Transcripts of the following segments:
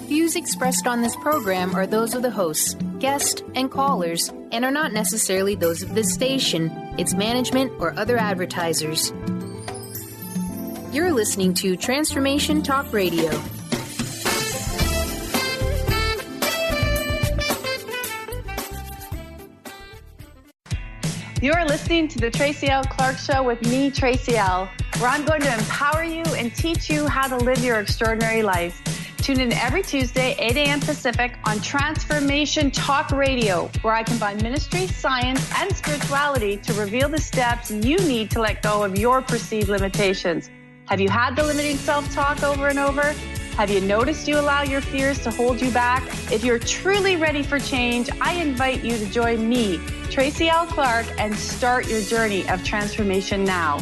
Views expressed on this program are those of the hosts, guests, and callers, and are not necessarily those of this station, its management, or other advertisers. You're listening to Transformation Talk Radio. You're listening to the Tracy L. Clark Show with me, Tracy L., where I'm going to empower you and teach you how to live your extraordinary life. Tune in every Tuesday, 8 a.m. Pacific on Transformation Talk Radio, where I combine ministry, science, and spirituality to reveal the steps you need to let go of your perceived limitations. Have you had the limiting self-talk over and over? Have you noticed you allow your fears to hold you back? If you're truly ready for change, I invite you to join me, Tracy L. Clark, and start your journey of transformation now.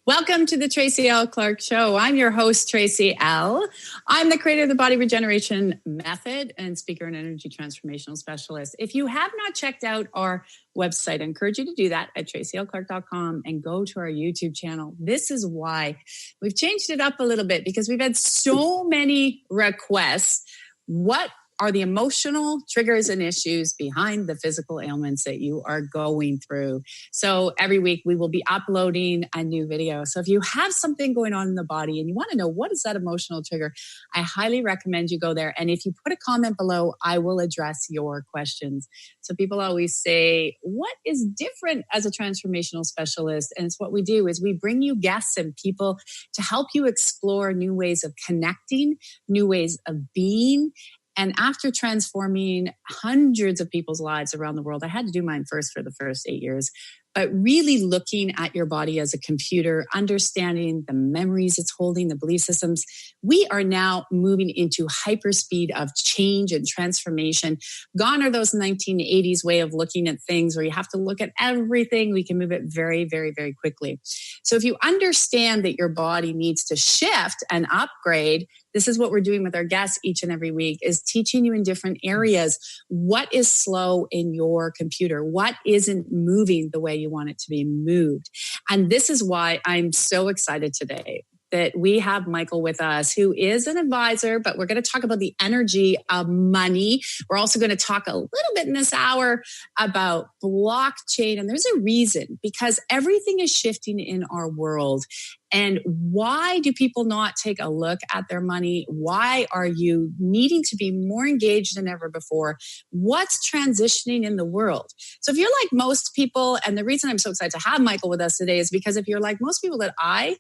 Welcome to the Tracy L. Clark Show. I'm your host, Tracy L. I'm the creator of the Body Regeneration Method and speaker and energy transformational specialist. If you have not checked out our website, I encourage you to do that at tracylclark.com and go to our YouTube channel. This is why we've changed it up a little bit, because we've had so many requests. What are the emotional triggers and issues behind the physical ailments that you are going through? So every week we will be uploading a new video. So if you have something going on in the body and you want to know what is that emotional trigger, I highly recommend you go there. And if you put a comment below, I will address your questions. So people always say, what is different as a transformational specialist? And it's what we do is we bring you guests and people to help you explore new ways of connecting, new ways of being. And after transforming hundreds of people's lives around the world, I had to do mine first for the first 8 years, but really looking at your body as a computer, understanding the memories it's holding, the belief systems, we are now moving into hyperspeed of change and transformation. Gone are those 1980s way of looking at things where you have to look at everything. We can move it very, very, very quickly. So if you understand that your body needs to shift and upgrade, this is what we're doing with our guests each and every week, is teaching you in different areas what is slow in your computer, what isn't moving the way you want it to be moved. And this is why I'm so excited today that we have Michael with us, who is an advisor, but we're going to talk about the energy of money. We're also going to talk a little bit in this hour about blockchain. And there's a reason, because everything is shifting in our world. And why do people not take a look at their money? Why are you needing to be more engaged than ever before? What's transitioning in the world? So if you're like most people, and the reason I'm so excited to have Michael with us today is because if you're like most people that I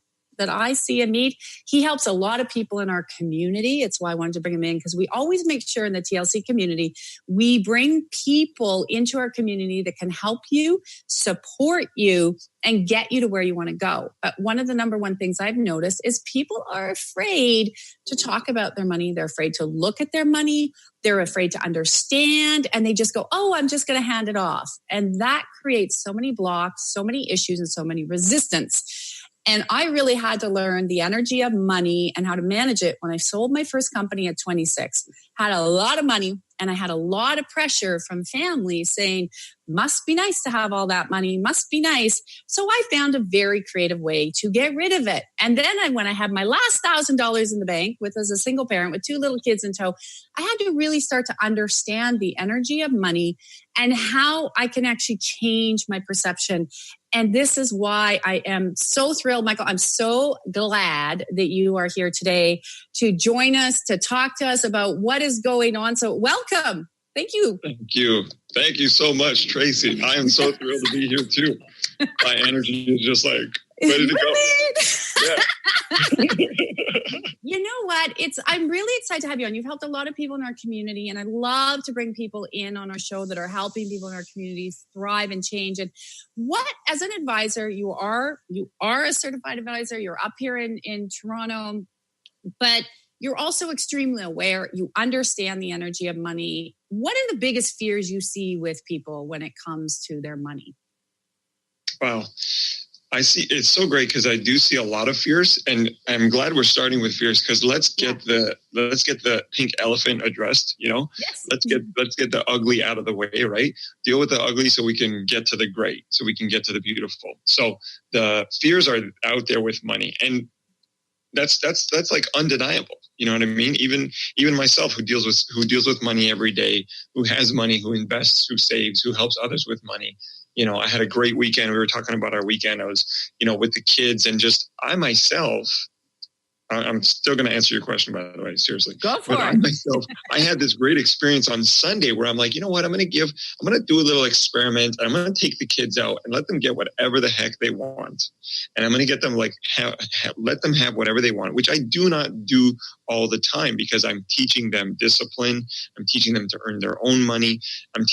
see and meet, he helps a lot of people in our community. It's why I wanted to bring him in, because we always make sure in the TLC community, we bring people into our community that can help you, support you, and get you to where you want to go. But one of the number one things I've noticed is people are afraid to talk about their money. They're afraid to look at their money. They're afraid to understand. And they just go, oh, I'm just going to hand it off. And that creates so many blocks, so many issues, and so many resistance. And I really had to learn the energy of money and how to manage it when I sold my first company at 26. Had a lot of money, and I had a lot of pressure from family saying, must be nice to have all that money, must be nice. So I found a very creative way to get rid of it. And then when I had my last $1,000 in the bank as a single parent with 2 little kids in tow, I had to really start to understand the energy of money and how I can actually change my perception. And this is why I am so thrilled, Michael. I'm so glad that you are here today to join us, to talk to us about what is going on. So welcome. Thank you. Thank you. Thank you so much, Tracy. I am so thrilled to be here too. My energy is just like ready to go. Yeah. You know what? I'm really excited to have you on. You've helped a lot of people in our community, and I love to bring people in on our show that are helping people in our communities thrive and change. And what, as an advisor, you are a certified advisor. You're up here in Toronto, but you're also extremely aware. You understand the energy of money. What are the biggest fears you see with people when it comes to their money? Wow. I see. It's so great because I do see a lot of fears, and I'm glad we're starting with fears because let's get the pink elephant addressed. Yes. Let's get the ugly out of the way, right? Deal with the ugly so we can get to the great, so we can get to the beautiful. So the fears are out there with money, and that's like undeniable. You know what I mean? Even myself, who deals with money every day, who has money, who invests, who saves, who helps others with money. I had a great weekend. We were talking about our weekend. I was, with the kids, and just I myself. I'm still going to answer your question, by the way, seriously. Go for it. I myself, I had this great experience on Sunday where I'm like, you know what? I'm going to do a little experiment. I'm going to take the kids out and let them get whatever the heck they want. And I'm going to get them let them have whatever they want, which I do not do all the time because I'm teaching them discipline. I'm teaching them to earn their own money. I'm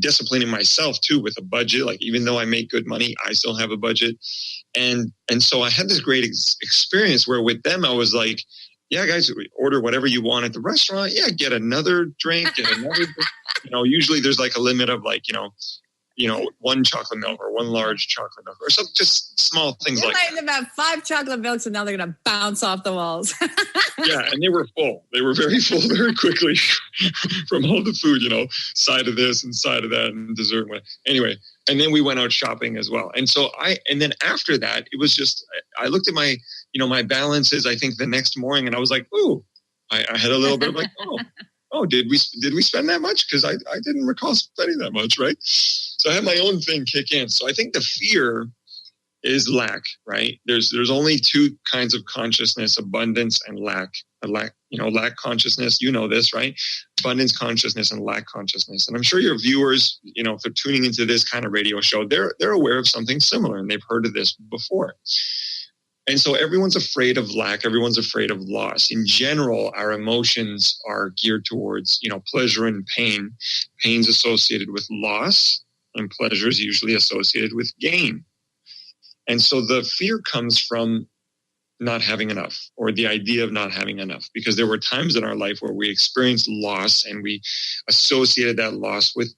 disciplining myself too with a budget. Like, even though I make good money, I still have a budget. And so I had this great experience where with them, I was like, yeah, guys, order whatever you want at the restaurant. Yeah, get another drink, get another drink. Usually there's like a limit of like, one chocolate milk or one large chocolate milk or something, just small things like that. About 5 chocolate milks and now they're going to bounce off the walls. Yeah, and they were full. They were very full very quickly from all the food, side of this and side of that and dessert. Anyway, and then we went out shopping as well. And so and then after that, it was just, I looked at my, my balances, I think the next morning, and I was like, ooh, I had a little bit of like, oh, did we spend that much? Because I didn't recall spending that much, right? So I had my own thing kick in. So I think the fear is lack, right? There's only 2 kinds of consciousness: abundance and lack. Lack consciousness, this, right? Abundance consciousness and lack consciousness. And I'm sure your viewers, if they're tuning into this kind of radio show, they're aware of something similar and they've heard of this before. And so everyone's afraid of lack. Everyone's afraid of loss. In general, our emotions are geared towards, pleasure and pain. Pain's associated with loss, and pleasure is usually associated with gain. And so the fear comes from not having enough, or the idea of not having enough, because there were times in our life where we experienced loss and we associated that loss with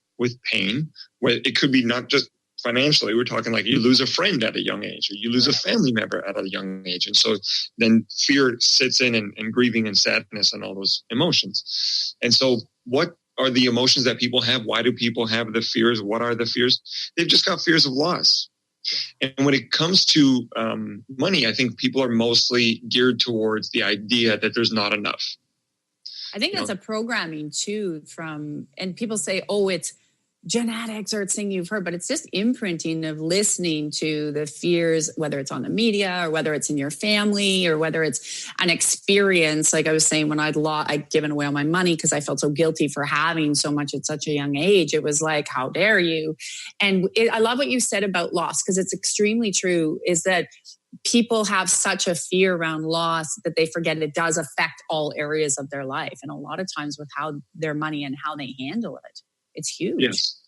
pain, where it could be not just financially. We're talking like you lose a friend at a young age, or you lose a family member at a young age. And so then fear sits in, and grieving and sadness and all those emotions. And so what are the emotions that people have? Why do people have the fears? What are the fears? They've just got fears of loss. And when it comes to money, I think people are mostly geared towards the idea that there's not enough. I think that's a programming too and people say, oh, it's genetics or it's thing you've heard, but it's just imprinting of listening to the fears, whether it's on the media or whether it's in your family or whether it's an experience. Like I was saying, when I'd given away all my money because I felt so guilty for having so much at such a young age. It was like, how dare you? And I love what you said about loss, because it's extremely true, is that people have such a fear around loss that they forget it does affect all areas of their life. And a lot of times with how their money and how they handle it. It's huge. Yes.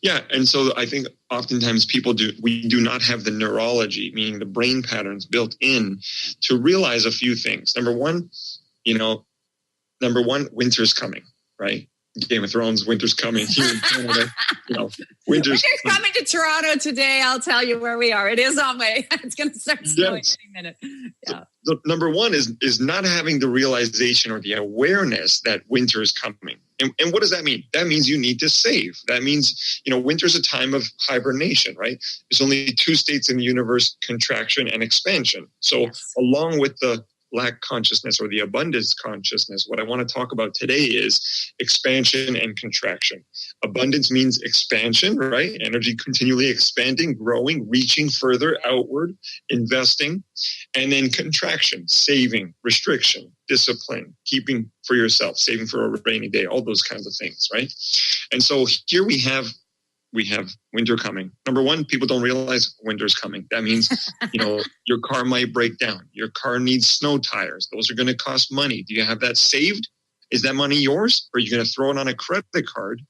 Yeah. And so I think oftentimes we do not have the neurology, meaning the brain patterns built in to realize a few things. Number one, winter's coming, right? Game of Thrones, winter's coming here in Canada. Winter's coming to Toronto today. I'll tell you where we are. It is on way. It's going to start snowing any minute. Yeah. So number one is not having the realization or the awareness that winter is coming. And what does that mean? That means you need to save. That means, winter's a time of hibernation, right? There's only 2 states in the universe: contraction and expansion. So along with the lack consciousness or the abundance consciousness, what I want to talk about today is expansion and contraction. Abundance means expansion, right? Energy continually expanding, growing, reaching further outward, investing. And then contraction, saving, restriction, discipline, keeping for yourself, saving for a rainy day, all those kinds of things, right? And so here we have winter coming. Number one, people don't realize winter's coming. That means, your car might break down. Your car needs snow tires. Those are going to cost money. Do you have that saved? Is that money yours? Or are you going to throw it on a credit card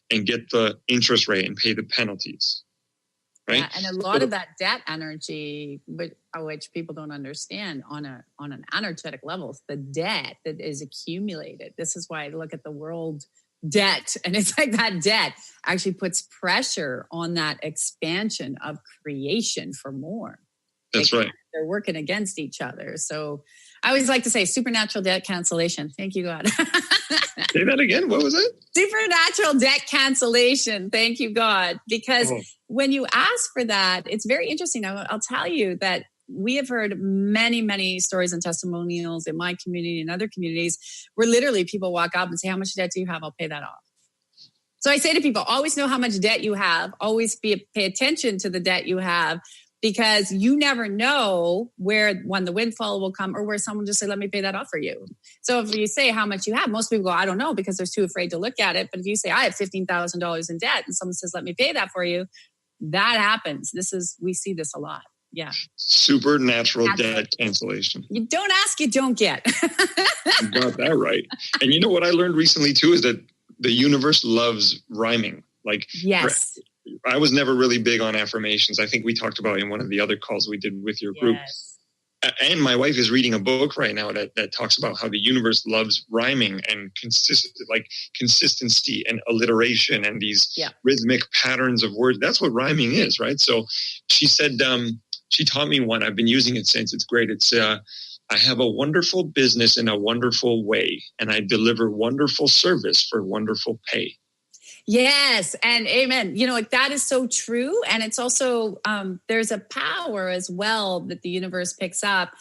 and get the interest rate and pay the penalties? Right? Yeah, and a lot of that debt energy, which people don't understand on an energetic level, the debt that is accumulated. This is why I look at the world debt. And it's like that debt actually puts pressure on that expansion of creation for more. That's right. They're working against each other. So I always like to say supernatural debt cancellation. Thank you, God. Say that again. What was it? Supernatural debt cancellation. Thank you, God. Because when you ask for that, it's very interesting. I'll tell you that we have heard many, many stories and testimonials in my community and other communities where literally people walk up and say, how much debt do you have? I'll pay that off. So I say to people, always know how much debt you have. Always pay attention to the debt you have, because you never know when the windfall will come or where someone just say, let me pay that off for you. So if you say how much you have, most people go, I don't know, because they're too afraid to look at it. But if you say, I have $15,000 in debt and someone says, let me pay that for you, that happens. We see this a lot. Yeah. Supernatural debt cancellation. You don't ask, you don't get. You got that right. And you know what I learned recently too is that the universe loves rhyming. Like, yes. I was never really big on affirmations. I think we talked about it in one of the other calls we did with your group. Yes. And my wife is reading a book right now that talks about how the universe loves rhyming and consistency and alliteration and these rhythmic patterns of words. That's what rhyming is, right? So she said, she taught me one. I've been using it since. It's great. It's, I have a wonderful business in a wonderful way, and I deliver wonderful service for wonderful pay. Yes. And amen. You know, like that is so true. And it's also, there's a power as well that the universe picks up.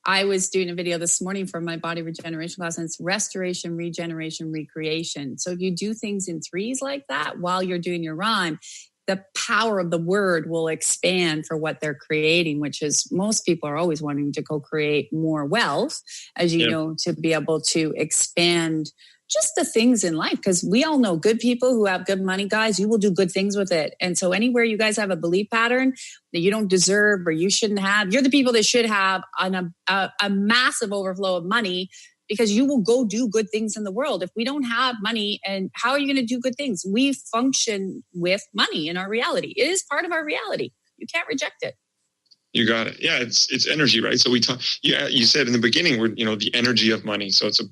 I was doing a video this morning for my body regeneration class, and it's restoration, regeneration, recreation. So if you do things in threes like that while you're doing your rhyme, the power of the word will expand for what they're creating, which is most people are always wanting to go create more wealth, as you know, to be able to expand just the things in life. Because we all know good people who have good money, guys, you will do good things with it. And so anywhere you guys have a belief pattern that you don't deserve or you shouldn't have, you're the people that should have a massive overflow of money, because you will go do good things in the world. If we don't have money, and how are you going to do good things? We function with money in our reality. It is part of our reality. You can't reject it. You got it. Yeah, it's energy, right? So we talk. Yeah, you said in the beginning, we're the energy of money. So it's a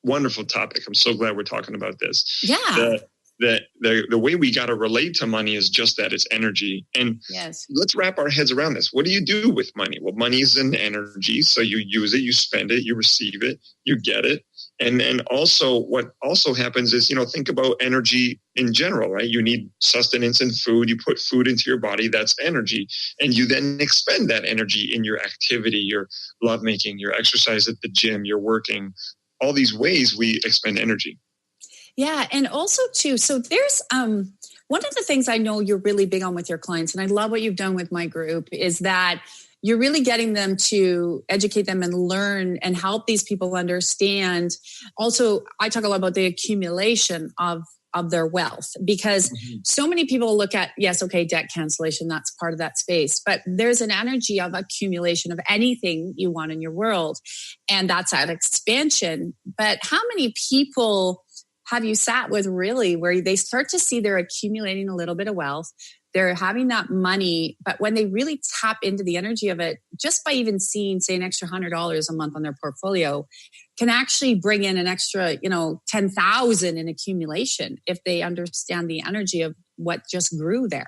wonderful topic. I'm so glad we're talking about this. Yeah. The way we got to relate to money is just that, it's energy. And let's wrap our heads around this. What do you do with money? Well, money is an energy. So you use it, you spend it, you receive it, you get it. And also what also happens is, think about energy in general, right? You need sustenance and food. You put food into your body, that's energy. And you then expend that energy in your activity, your lovemaking, your exercise at the gym, your working, all these ways we expend energy. Yeah. And also too, so there's one of the things I know you're really big on with your clients, and I love what you've done with my group, is that you're really getting them to educate them and learn and help these people understand. Also, I talk a lot about the accumulation of their wealth, because so many people look at, debt cancellation, that's part of that space. But there's an energy of accumulation of anything you want in your world. And that's that expansion. But how many people have you sat with really where they start to see they're accumulating a little bit of wealth, they're having that money, but when they really tap into the energy of it, just by even seeing, say, an extra $100 a month on their portfolio, can actually bring in an extra, 10,000 in accumulation if they understand the energy of what just grew there.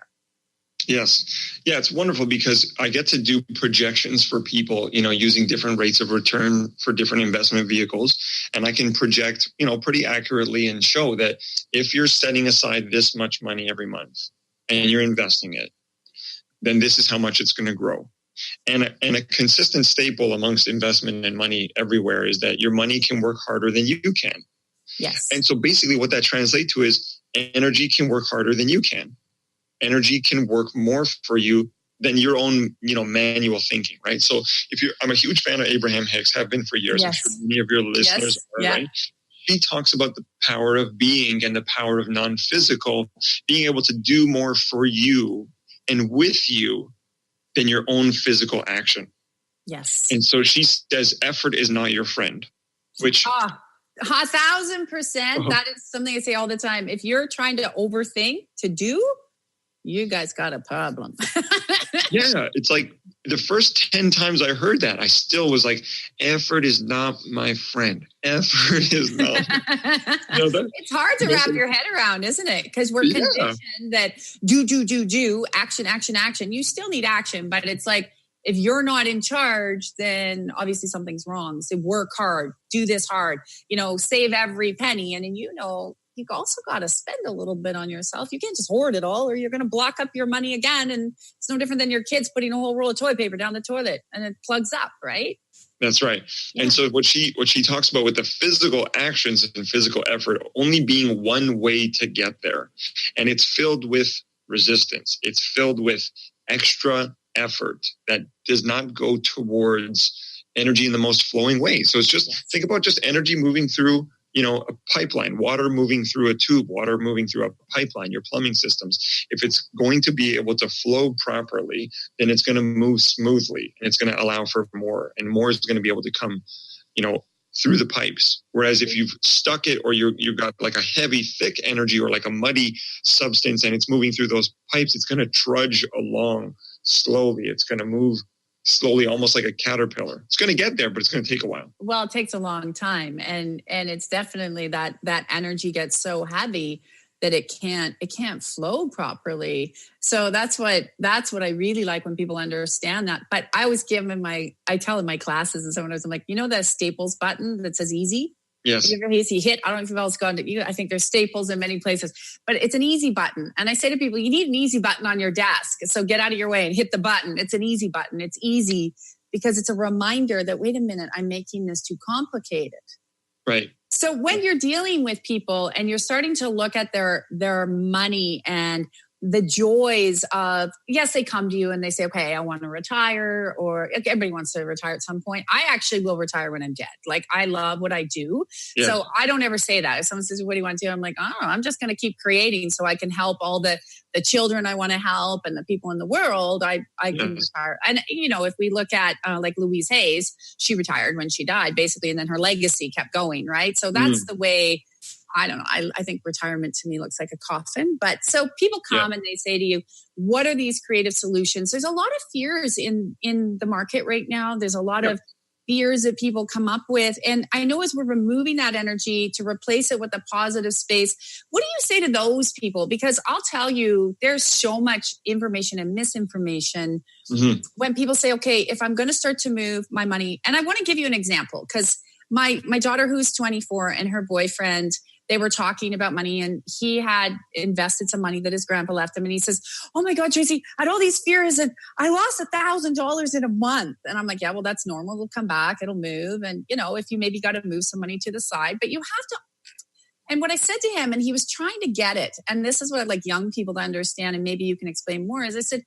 Yes. Yeah, it's wonderful because I get to do projections for people, using different rates of return for different investment vehicles. And I can project, pretty accurately and show that if you're setting aside this much money every month and you're investing it, then this is how much it's going to grow. And a consistent staple amongst investment and money everywhere is that your money can work harder than you can. Yes. And so basically what that translates to is energy can work harder than you can. Energy can work more for you than your own, manual thinking, right? So I'm a huge fan of Abraham Hicks, have been for years. Yes. I'm sure many of your listeners are, right? He talks about the power of being and the power of non-physical, being able to do more for you and with you than your own physical action. Yes. And so she says, effort is not your friend, which... 1,000%. That is something I say all the time. If you're trying to overthink to do, you guys got a problem. Yeah, it's like the first 10 times I heard that, I still was like, effort is not my friend. Effort is not. It's hard to wrap your head around, isn't it? Because we're conditioned that do, action, action, action. You still need action, but it's like, if you're not in charge, then obviously something's wrong. So work hard, do this hard, save every penny. And then, you've also got to spend a little bit on yourself. You can't just hoard it all or you're going to block up your money again. And it's no different than your kids putting a whole roll of toilet paper down the toilet and it plugs up, right? That's right. Yeah. And so what she talks about with the physical actions and physical effort only being one way to get there. And it's filled with resistance. It's filled with extra effort that does not go towards energy in the most flowing way. So it's just, think about just energy moving through, a pipeline, water moving through a tube, water moving through a pipeline, your plumbing systems. If it's going to be able to flow properly, then it's going to move smoothly and it's going to allow for more, and more is going to be able to come, through the pipes. Whereas if you've stuck it or you've got like a heavy, thick energy or like a muddy substance and it's moving through those pipes, it's going to trudge along slowly. It's going to move slowly, almost like a caterpillar. It's going to get there, but it's going to take a while. Well, it takes a long time. And it's definitely that energy gets so heavy that it can't flow properly. So that's what I really like when people understand that. But I always I tell in my classes and someone I'm like, the Staples button that says easy? Yes. You hit, I don't know if you've always gone to, I think there's Staples in many places, but it's an easy button. And I say to people, you need an easy button on your desk. So get out of your way and hit the button. It's an easy button. It's easy because it's a reminder that, wait a minute, I'm making this too complicated. Right. So when you're dealing with people and you're starting to look at their money and the joys of, yes, they come to you and they say, okay, I want to retire, or everybody wants to retire at some point. I actually will retire when I'm dead. Like, I love what I do. Yeah. So I don't ever say that. If someone says, what do you want to do? I'm like, oh, I'm just going to keep creating so I can help all the children I want to help and the people in the world. I can retire. And, if we look at like Louise Hayes, she retired when she died basically. And then her legacy kept going. Right. So that's the way. I don't know. I think retirement to me looks like a coffin. But so people come and they say to you, what are these creative solutions? There's a lot of fears in the market right now. There's a lot of fears that people come up with. And I know as we're removing that energy to replace it with a positive space, what do you say to those people? Because I'll tell you, there's so much information and misinformation when people say, okay, if I'm going to start to move my money, and I want to give you an example because my daughter who's 24 and her boyfriend, they were talking about money and he had invested some money that his grandpa left him. And he says, oh my God, Tracy, I had all these fears and I lost $1,000 in a month. And I'm like, yeah, well, that's normal. It'll come back. It'll move. And, if you maybe got to move some money to the side, but you have to. And what I said to him, and he was trying to get it. And this is what I'd like young people to understand. And maybe you can explain more, is I said,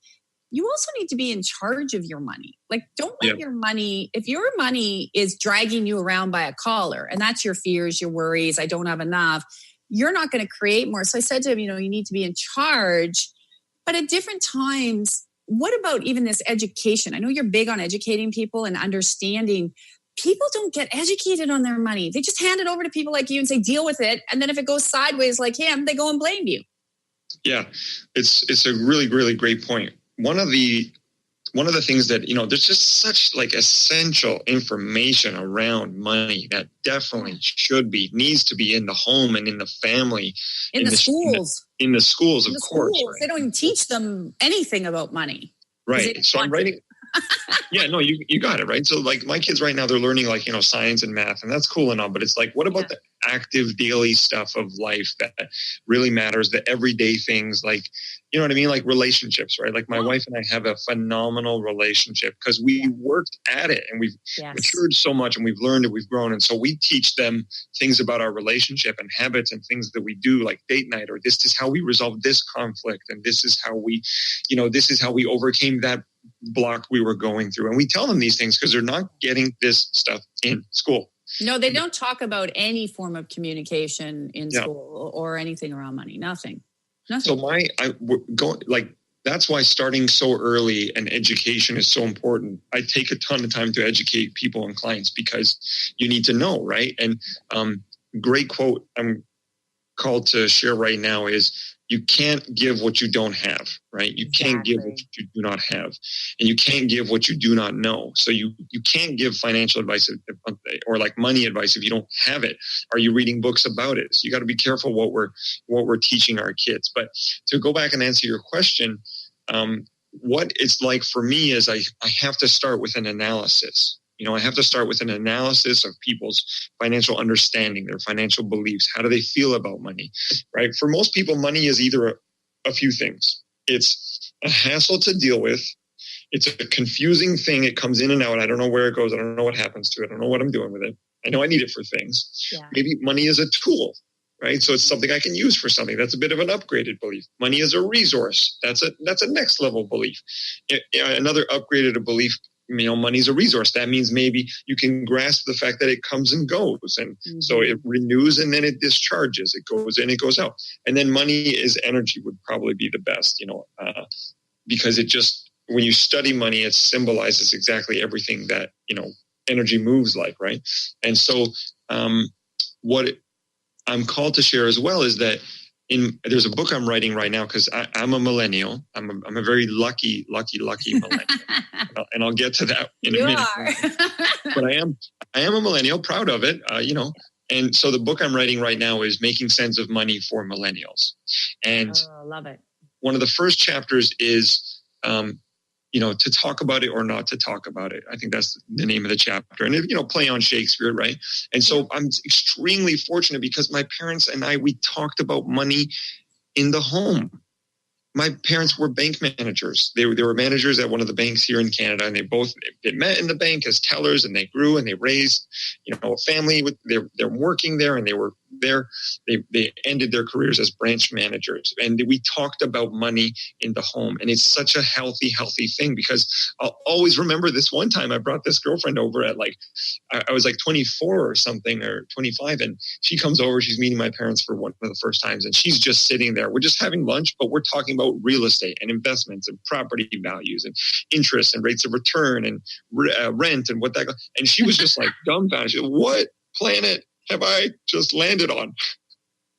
you also need to be in charge of your money. Like, don't let your money, if your money is dragging you around by a collar, and that's your fears, your worries, I don't have enough, you're not going to create more. So I said to him, you need to be in charge. But at different times, what about even this education? I know you're big on educating people and understanding. People don't get educated on their money. They just hand it over to people like you and say, deal with it. And then if it goes sideways like him, they go and blame you. Yeah, it's a really, really great point. One of the things that, there's just such like essential information around money that definitely needs to be in the home and in the family. In the schools. In the schools, of course. Right? They don't even teach them anything about money. Right. So I'm writing. Yeah, no, you got it, right? So like my kids right now, they're learning like, science and math, and that's cool and all, but it's like, what about the active daily stuff of life that really matters, the everyday things like, you know what I mean? Like relationships, right? Like my wife and I have a phenomenal relationship because we worked at it and we've matured so much and we've learned and we've grown. And so we teach them things about our relationship and habits and things that we do like date night, or this is how we resolve this conflict. And this is how we, this is how we overcame that block we were going through. And we tell them these things because they're not getting this stuff in school. No, they don't talk about any form of communication in school or anything around money. Nothing. So that's why starting so early and education is so important. I take a ton of time to educate people and clients because you need to know, right? And great quote I'm called to share right now is you can't give what you don't have, right? You can't give what you do not have, and you can't give what you do not know. So you can't give financial advice or like money advice if you don't have it. Are you reading books about it? So you got to be careful what we're teaching our kids. But to go back and answer your question, what it's like for me is I have to start with an analysis. I have to start with an analysis of people's financial understanding, their financial beliefs. How do they feel about money, right? For most people, money is either a few things. It's a hassle to deal with. It's a confusing thing. It comes in and out. I don't know where it goes. I don't know what happens to it. I don't know what I'm doing with it. I know I need it for things. Yeah. Maybe money is a tool, right? So it's something I can use for something. That's a bit of an upgraded belief. Money is a resource. That's a next level belief. Another upgraded belief, money's a resource. That means maybe you can grasp the fact that it comes and goes. And so it renews and then it discharges. It goes in, it goes out. And then money is energy would probably be the best, because it just, when you study money, it symbolizes exactly everything that, energy moves like, right? And so what I'm called to share as well is that there's a book I'm writing right now because I'm a millennial. I'm a very lucky millennial, and I'll get to that in a minute. But I am a millennial, proud of it, And so the book I'm writing right now is Making Sense of Money for Millennials, and love it. One of the first chapters is to talk about it or not to talk about it. I think that's the name of the chapter. And, play on Shakespeare, right? And so I'm extremely fortunate because my parents and we talked about money in the home. My parents were bank managers. They were managers at one of the banks here in Canada, and they met in the bank as tellers, and they grew and they raised, a family. They're working there, and they were there. They ended their careers as branch managers, and we talked about money in the home, and it's such a healthy thing because I'll always remember this one time I brought this girlfriend over at I was 24 or something, or 25, and she comes over. She's meeting my parents for one of the first times, and she's just sitting there. We're just having lunch, but we're talking about real estate and investments and property values and interest and rates of return and rent and what that. And she was just dumbfounded. She said, "What planet have I just landed on?"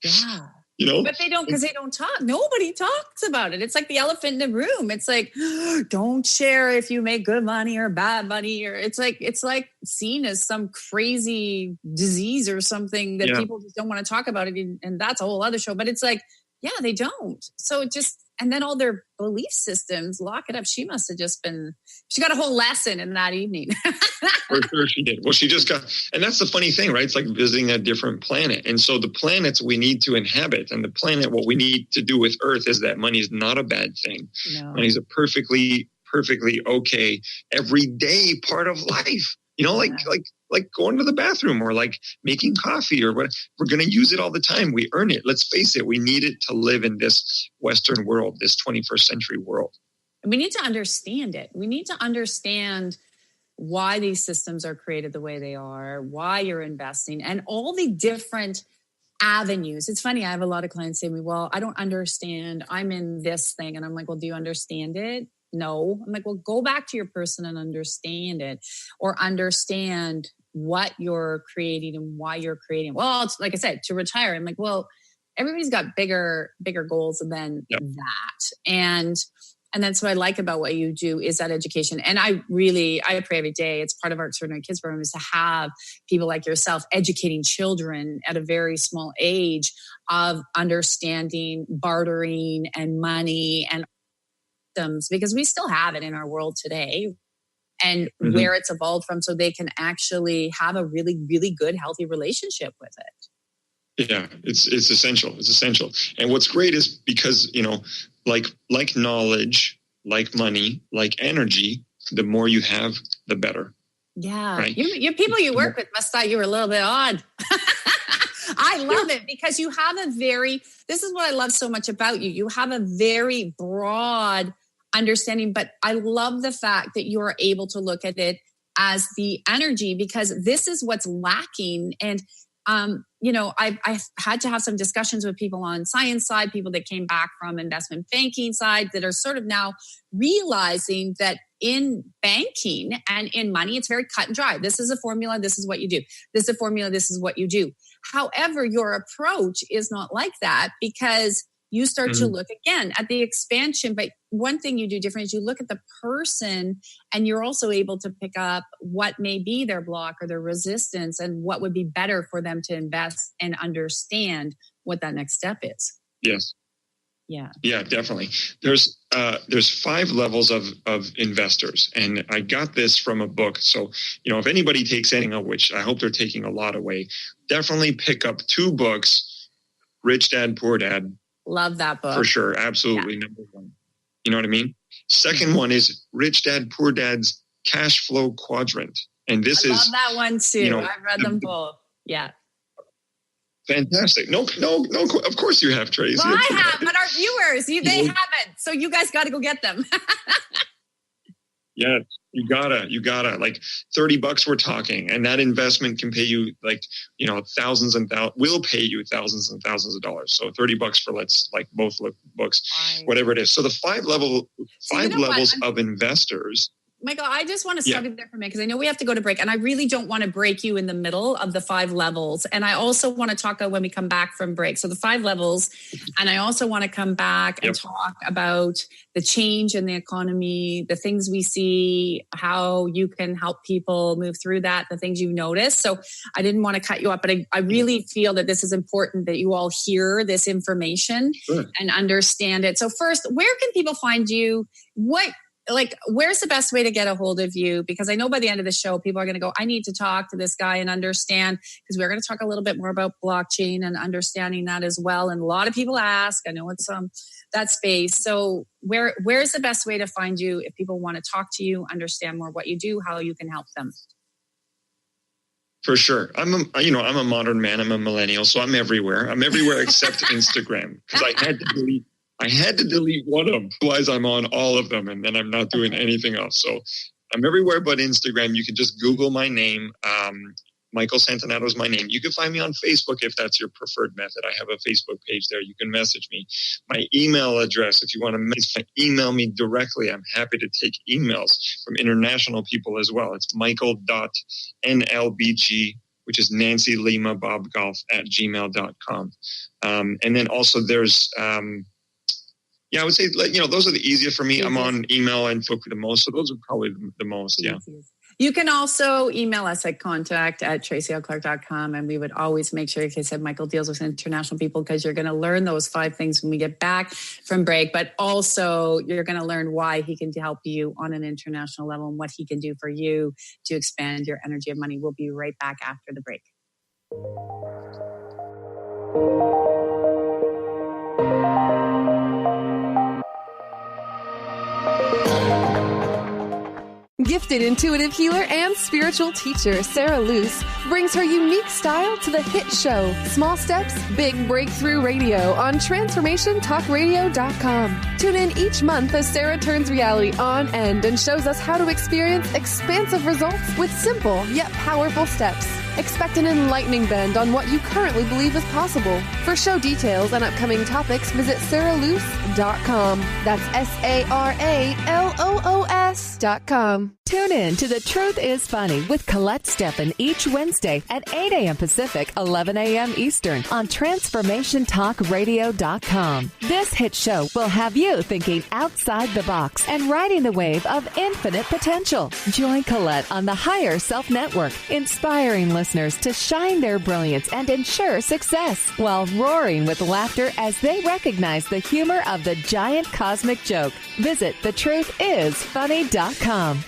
Yeah. But they don't, because they don't talk. Nobody talks about it. It's like the elephant in the room. It's like, don't share if you make good money or bad money, or it's like seen as some crazy disease or something that people just don't want to talk about it. And that's a whole other show. But it's like, they don't. So it just, and then all their belief systems lock it up. She must have she got a whole lesson in that evening. For sure she did. Well, she just got, and that's the funny thing, right? It's like visiting a different planet. And so the planets we need to inhabit, and the planet, what we need to do with Earth is that money is not a bad thing. No. Money is a perfectly okay, everyday part of life. Like going to the bathroom or like making coffee or what. We're going to use it all the time. We earn it. Let's face it. We need it to live in this Western world, this 21st century world. And we need to understand it. We need to understand why these systems are created the way they are, why you're investing, and all the different avenues. It's funny. I have a lot of clients say to me, "Well, I don't understand. I'm in this thing." And I'm like, "Well, do you understand it?" No. I'm like, "Well, go back to your person and understand it, or understand what you're creating and why you're creating." Well, it's like I said, to retire. I'm like, well, everybody's got bigger goals than that. And that's what I like about what you do is that education. And I pray every day. It's part of our Extraordinary Kids program is to have people like yourself educating children at a very small age of understanding bartering and money and systems, because we still have it in our world today, and where it's evolved from, so they can actually have a really, really good, healthy relationship with it. Yeah, it's essential. It's essential. And what's great is because, like knowledge, like money, like energy, the more you have, the better. Yeah. Right? Your people you work with must thought you were a little bit odd. I love it because you have this is what I love so much about you. You have a very broad understanding, but I love the fact that you're able to look at it as the energy, because this is what's lacking. And I've had to have some discussions with people on science side, people that came back from investment banking side that are sort of now realizing that in banking and in money, it's very cut and dry. This is a formula. This is what you do. This is a formula. This is what you do. However, your approach is not like that, because you start to look again at the expansion. But one thing you do different is you look at the person, and you're also able to pick up what may be their block or their resistance and what would be better for them to invest and understand what that next step is. Yes. Yeah, definitely. There's 5 levels of investors, and I got this from a book. So, if anybody takes anything, of which I hope they're taking a lot away, definitely pick up 2 books, Rich Dad, Poor Dad. Love that book. For sure. Absolutely. Yeah. Number 1. You know what I mean? Second one is Rich Dad, Poor Dad's Cash Flow Quadrant. And this I love that one too. I've read them both. Yeah. Fantastic. No, of course you have, Tracy. Well, I have, but our viewers, they haven't. So you guys got to go get them. Yeah, you gotta, like $30 we're talking, and that investment can pay you thousands and thousands, will pay you thousands and thousands of dollars. So $30 for both books, whatever it is. So the 5 levels of investors. Michael, I just want to stop you there for a minute because I know we have to go to break, and I really don't want to break you in the middle of the 5 levels. And I also want to talk when we come back from break. So the 5 levels, and I also want to come back and talk about the change in the economy, the things we see, how you can help people move through that, the things you've noticed. So I didn't want to cut you up, but I really feel that this is important that you all hear this information and understand it. So first, where can people find you? Where's the best way to get a hold of you? Because I know by the end of the show, people are going to go, I need to talk to this guy and understand, because we're going to talk a little bit more about blockchain and understanding that as well. And a lot of people ask, I know it's that space. So where's the best way to find you if people want to talk to you, understand more what you do, how you can help them? For sure. I'm a modern man. I'm a millennial, so I'm everywhere. I'm everywhere except Instagram, because I had to delete one of them. Otherwise, I'm on all of them, and then I'm not doing anything else. So I'm everywhere but Instagram. You can just Google my name. Michael Santonato is my name. You can find me on Facebook if that's your preferred method. I have a Facebook page there. You can message me. My email address, if you want to email me directly, I'm happy to take emails from international people as well. It's michael.nlbg, which is Nancy Lima Bob Golf @gmail.com. And then also there's... I would say, those are the easiest for me. I'm on email and Facebook the most. So those are probably the most, yeah. You can also email us at contact@tracylclark.com. And we would always make sure, like I said, Michael deals with international people, because you're going to learn those 5 things when we get back from break. But also you're going to learn why he can help you on an international level and what he can do for you to expand your energy and money. We'll be right back after the break. Gifted intuitive healer and spiritual teacher Sarah Luce brings her unique style to the hit show Small Steps, Big Breakthrough Radio on TransformationTalkRadio.com. Tune in each month as Sarah turns reality on end and shows us how to experience expansive results with simple yet powerful steps. Expect an enlightening bend on what you currently believe is possible. For show details and upcoming topics, visit sarahluce.com. That's SARALOOS.com. Tune in to The Truth is Funny with Colette Steffen each Wednesday at 8 a.m. Pacific, 11 a.m. Eastern on TransformationTalkRadio.com. This hit show will have you thinking outside the box and riding the wave of infinite potential. Join Colette on the Higher Self Network, inspiring listeners to shine their brilliance and ensure success while roaring with laughter as they recognize the humor of the giant cosmic joke. Visit thetruthисfunny.com.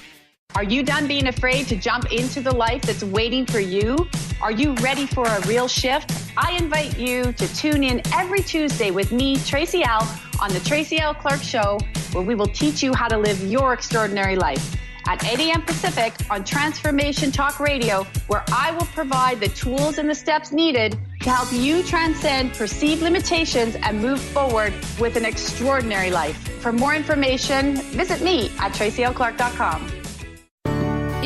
Are you done being afraid to jump into the life that's waiting for you? Are you ready for a real shift? I invite you to tune in every Tuesday with me, Tracy L., on the Tracy L. Clark Show, where we will teach you how to live your extraordinary life. At 8 a.m. Pacific on Transformation Talk Radio, where I will provide the tools and the steps needed to help you transcend perceived limitations and move forward with an extraordinary life. For more information, visit me at tracylclark.com.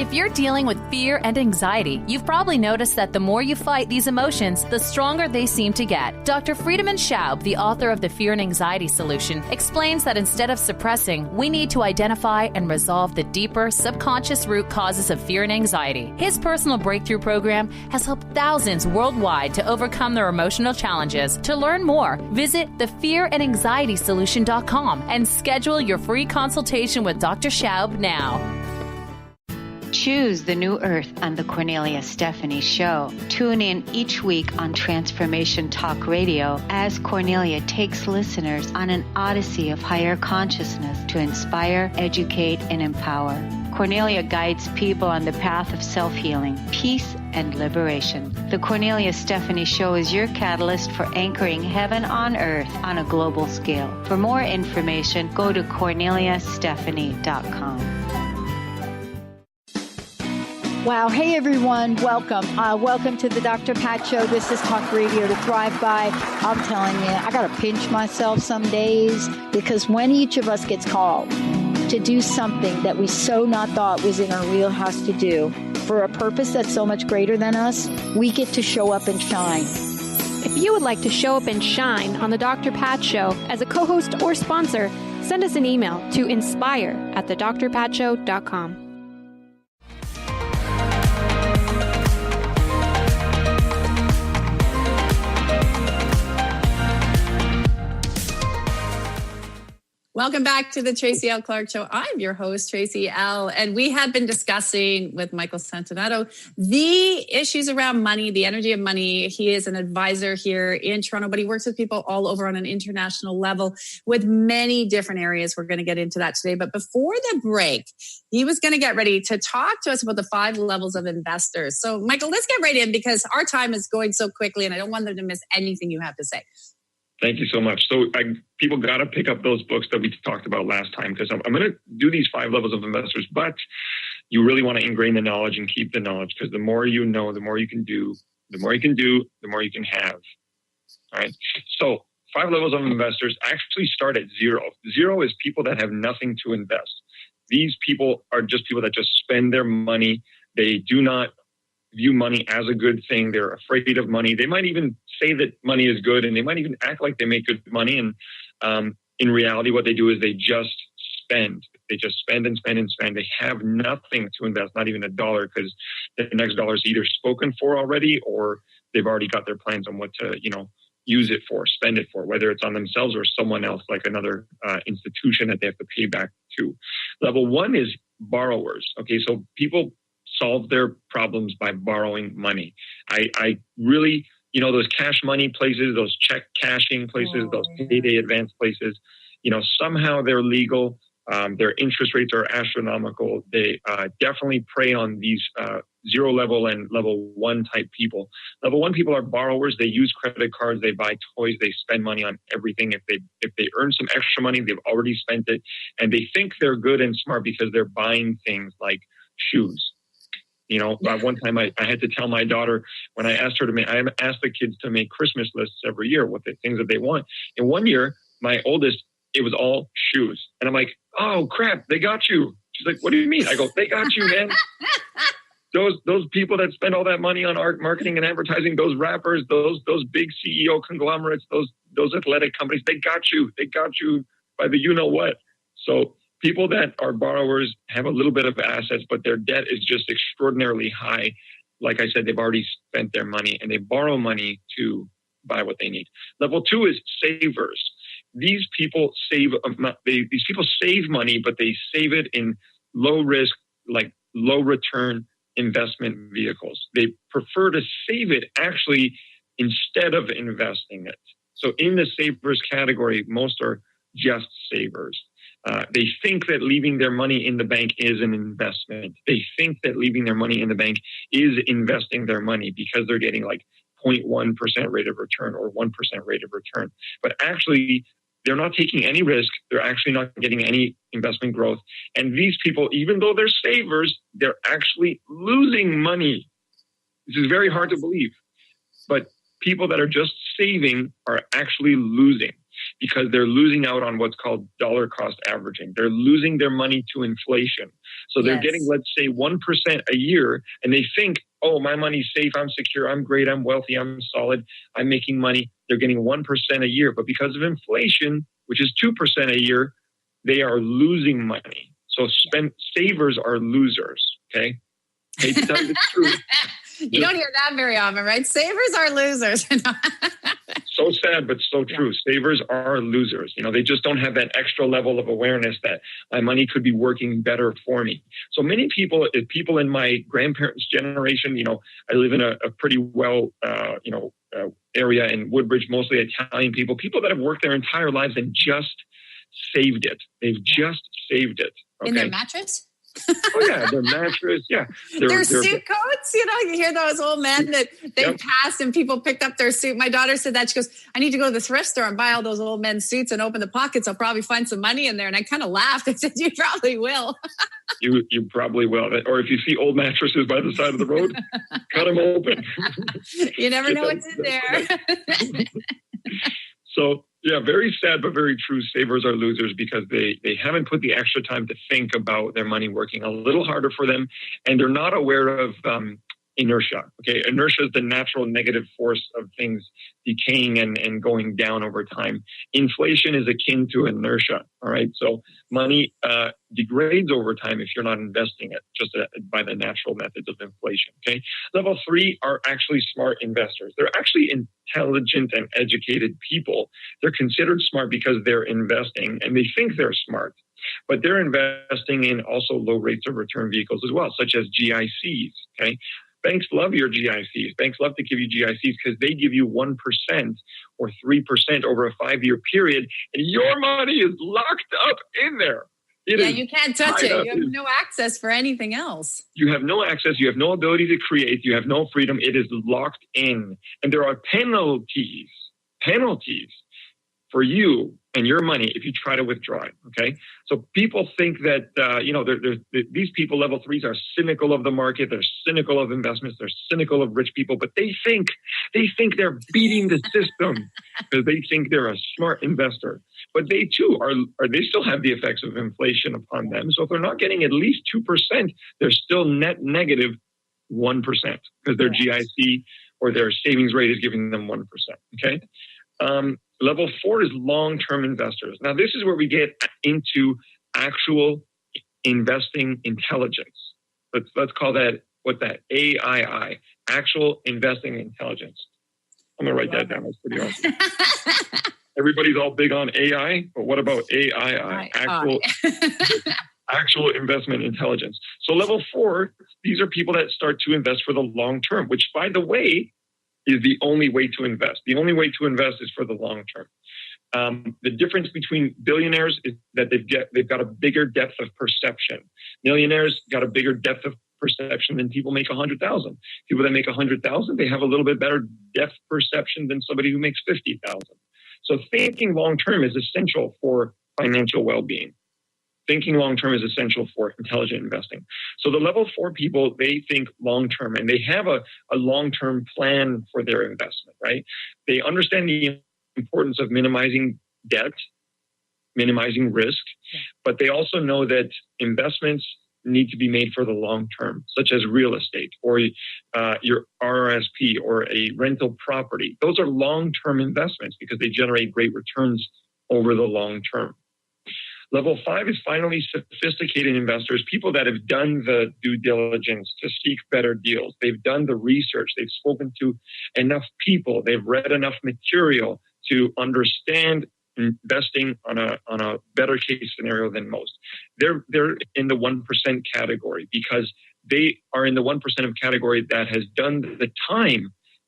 If you're dealing with fear and anxiety, you've probably noticed that the more you fight these emotions, the stronger they seem to get. Dr. Friedemann Schaub, the author of The Fear and Anxiety Solution, explains that instead of suppressing, we need to identify and resolve the deeper subconscious root causes of fear and anxiety. His personal breakthrough program has helped thousands worldwide to overcome their emotional challenges. To learn more, visit thefearandanxietysolution.com and schedule your free consultation with Dr. Schaub now. Choose the new earth on the Cornelia Stephanie Show. Tune in each week on Transformation Talk Radio as Cornelia takes listeners on an odyssey of higher consciousness to inspire, educate, and empower. Cornelia guides people on the path of self-healing, peace, and liberation. The Cornelia Stephanie Show is your catalyst for anchoring heaven on earth on a global scale. For more information, go to corneliastephanie.com. Wow. Hey, everyone. Welcome. Welcome to the Dr. Pat Show. This is Talk Radio to Thrive By. I'm telling you, I got to pinch myself some days because when each of us gets called to do something that we so not thought was in our wheelhouse to do for a purpose that's so much greater than us, we get to show up and shine. If you would like to show up and shine on the Dr. Pat Show as a co-host or sponsor, send us an email to inspire@thedrpatshow.com. Welcome back to the Tracy L. Clark Show. I'm your host, Tracy L. And we have been discussing with Michael Santonato the issues around money, the energy of money. He is an advisor here in Toronto, but he works with people all over on an international level with many different areas. We're going to get into that today. But before the break, he was going to get ready to talk to us about the 5 levels of investors. So, Michael, let's get right in because our time is going so quickly and I don't want them to miss anything you have to say. Thank you so much. So people got to pick up those books that we talked about last time because I'm going to do these 5 levels of investors, but you really want to ingrain the knowledge and keep the knowledge because the more you know, the more you can do, the more you can do, the more you can have. All right. So 5 levels of investors actually start at 0. 0 is people that have nothing to invest. These people are just people that just spend their money. They do not view money as a good thing. They're afraid of money. They might even say that money is good and they might even act like they make good money. And in reality, what they do is they just spend. They just spend and spend and spend. They have nothing to invest, not even a dollar, because the next dollar is either spoken for already or they've already got their plans on what to, use it for, spend it for, whether it's on themselves or someone else, like another institution that they have to pay back to. Level 1 is borrowers. Okay, so people solve their problems by borrowing money. I really, those cash money places, those check cashing places, those payday advance places, somehow they're legal. Their interest rates are astronomical. They definitely prey on these 0 level and level 1 type people. Level 1 people are borrowers. They use credit cards. They buy toys. They spend money on everything. If they earn some extra money, they've already spent it. And they think they're good and smart because they're buying things like shoes. One time I had to tell my daughter when I asked the kids to make Christmas lists every year with the things that they want. And one year, my oldest, it was all shoes. And I'm like, oh crap, they got you. She's like, what do you mean? I go, they got you, man. Those people that spend all that money on art, marketing and advertising, those rappers, those big CEO conglomerates, those athletic companies, they got you. They got you by the you-know-what. So people that are borrowers have a little bit of assets, but their debt is just extraordinarily high. Like I said, they've already spent their money and they borrow money to buy what they need. Level 2 is savers. These people save money, but they save it in low risk, like low return investment vehicles. They prefer to save it actually instead of investing it. So in the savers category, most are just savers. They think that leaving their money in the bank is an investment. They think that leaving their money in the bank is investing their money because they're getting like 0.1% rate of return or 1% rate of return. But actually, they're not taking any risk. They're actually not getting any investment growth. And these people, even though they're savers, they're actually losing money. This is very hard to believe. But people that are just saving are actually losing because they're losing out on what's called dollar cost averaging. They're losing their money to inflation. So they're getting, let's say, 1% a year, and they think, oh, my money's safe, I'm secure, I'm great, I'm wealthy, I'm solid, I'm making money. They're getting 1% a year. But because of inflation, which is 2% a year, they are losing money. So savers are losers, okay? Hate to tell you the truth. You don't hear that very often, right? Savers are losers. So sad, but so true. Savers are losers. They just don't have that extra level of awareness that my money could be working better for me. So many people in my grandparents' generation, I live in a pretty well, area in Woodbridge, mostly Italian people that have worked their entire lives and just saved it. They've just saved it. Okay? In their mattress? Oh yeah, their mattress. Yeah, their suit coats. You hear those old men that they passed and people picked up their suit. My daughter said that. She goes, "I need to go to the thrift store and buy all those old men's suits and open the pockets. I'll probably find some money in there." And I kind of laughed. I said, "You probably will." You probably will. Or if you see old mattresses by the side of the road, cut them open. You never know what's in there. So, yeah, very sad, but very true. Savers are losers because they haven't put the extra time to think about their money working a little harder for them. And they're not aware of inertia. Okay, inertia is the natural negative force of things decaying and going down over time. Inflation is akin to inertia. All right, so money degrades over time if you're not investing it just by the natural methods of inflation. Okay, level 3 are actually smart investors. They're actually intelligent and educated people. They're considered smart because they're investing and they think they're smart. But they're investing in also low rates of return vehicles as well, such as GICs. Okay. Banks love your GICs. Banks love to give you GICs because they give you 1% or 3% over a 5-year period, and your money is locked up in there. You can't touch it. You have no access for anything else. You have no access. You have no ability to create. You have no freedom. It is locked in. And there are penalties for you and your money if you try to withdraw it, okay? So people think that, these people, level 3s, are cynical of the market. They're cynical of investments. They're cynical of rich people, but they think they're beating the system because they think they're a smart investor. But they too they still have the effects of inflation upon them. So if they're not getting at least 2%, they're still net negative 1% because their GIC or their savings rate is giving them 1%, okay? Level 4 is long-term investors. Now, this is where we get into actual investing intelligence. Let's call that AII, actual investing intelligence. I'm going to write that down. That's pretty awesome. Everybody's all big on AI, but what about AII, actual investment intelligence? So level 4, these are people that start to invest for the long term, which, by the way, is the only way to invest. The only way to invest is for the long term. The difference between billionaires is that they've got a bigger depth of perception. Millionaires got a bigger depth of perception than people make 100,000. People that make 100,000, they have a little bit better depth perception than somebody who makes 50,000. So thinking long term is essential for financial well-being. Thinking long-term is essential for intelligent investing. So the level 4 people, they think long-term and they have a long-term plan for their investment, right? They understand the importance of minimizing debt, minimizing risk, but they also know that investments need to be made for the long term, such as real estate or your RRSP or a rental property. Those are long-term investments because they generate great returns over the long term. Level 5 is finally sophisticated investors, people that have done the due diligence to seek better deals. They've done the research. They've spoken to enough people. They've read enough material to understand investing on a better case scenario than most. They're in the 1% category because they are in the 1% of category that has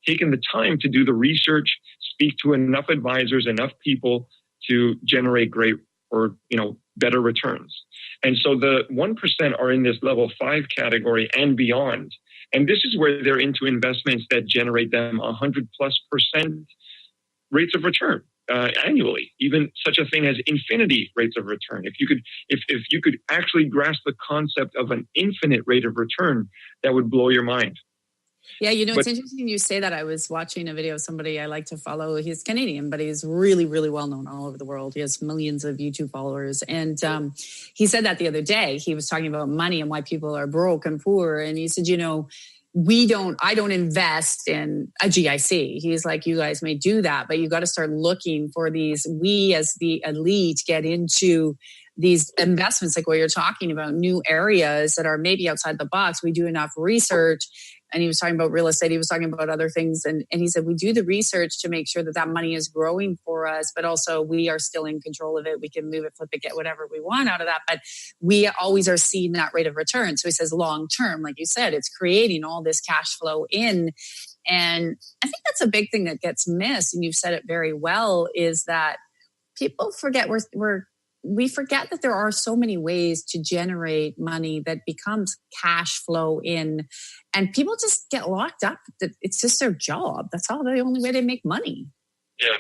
taken the time to do the research, speak to enough advisors, enough people to generate great or better returns. And so the 1% are in this level 5 category and beyond. And this is where they're into investments that generate them 100+% rates of return annually, even such a thing as infinity rates of return. If you could actually grasp the concept of an infinite rate of return, that would blow your mind. Yeah, it's interesting you say that. I was watching a video of somebody I like to follow. He's Canadian, but he's really, really well known all over the world. He has millions of YouTube followers. And he said that the other day. He was talking about money and why people are broke and poor. And he said, I don't invest in a GIC. He's like, you guys may do that, but you got to start looking for these. We as the elite get into these investments, like what you're talking about, new areas that are maybe outside the box. We do enough research. And he was talking about real estate. He was talking about other things. And he said, we do the research to make sure that money is growing for us, but also we are still in control of it. We can move it, flip it, get whatever we want out of that. But we always are seeing that rate of return. So he says long term, like you said, it's creating all this cash flow in. And I think that's a big thing that gets missed. And you've said it very well, is that people forget we forget that there are so many ways to generate money that becomes cash flow in, and people just get locked up that it's just their job. That's all the only way they make money. Yes.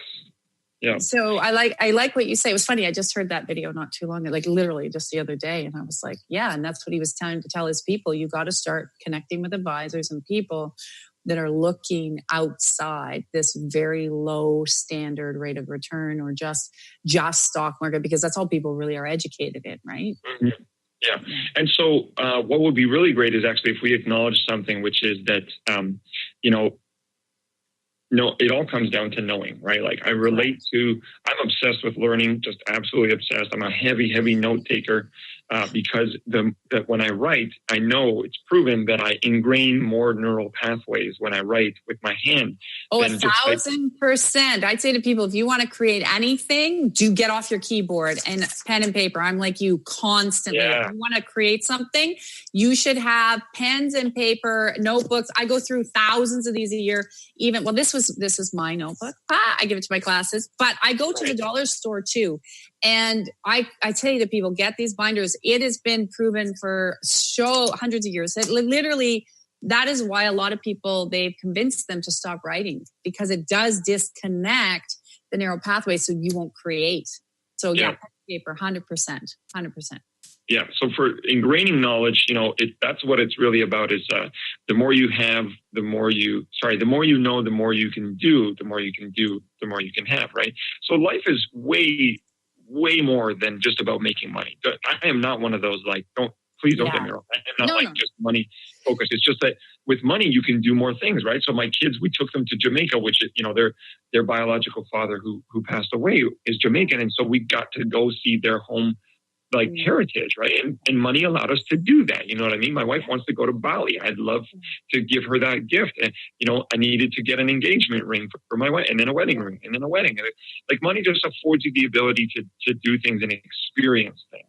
Yeah. So I like what you say. It was funny. I just heard that video not too long ago, like literally just the other day. And I was like, yeah. And that's what he was trying to tell his people. You got to start connecting with advisors and people that are looking outside this very low standard rate of return, or just stock market, because that's all people really are educated in, right? Mm-hmm. Yeah. And so what would be really great is actually if we acknowledge something, which is that, it all comes down to knowing, right? Like I'm obsessed with learning, just absolutely obsessed. I'm a heavy note taker because that when I write, I know it's proven that I ingrain more neural pathways when I write with my hand. Oh, 1,000%. I'd say to people, if you want to create anything, do get off your keyboard and pen and paper. I'm like you constantly. Yeah. If you want to create something, you should have pens and paper, notebooks. I go through thousands of these a year. This is my notebook. I give it to my classes, but I go to the dollar store too. And I tell to people, get these binders. It has been proven for hundreds of years. Literally, that is why a lot of people, they've convinced them to stop writing, because it does disconnect the narrow pathway, so you won't create. So paper, 100%. Yeah. So for ingraining knowledge, that's what it's really about is the more you have, the more you know, the more you can do, the more you can do, the more you can have, right? So life is way more than just about making money. I am not one of those, please don't get me wrong. I'm not just money focused. It's just that with money, you can do more things, right? So my kids, we took them to Jamaica, which, their biological father who passed away is Jamaican. And so we got to go see their home, heritage, right? And money allowed us to do that. You know what I mean? My wife wants to go to Bali. I'd love to give her that gift. And, I needed to get an engagement ring for my wife, and then a wedding ring, and then a wedding. And money just affords you the ability to do things and experience things.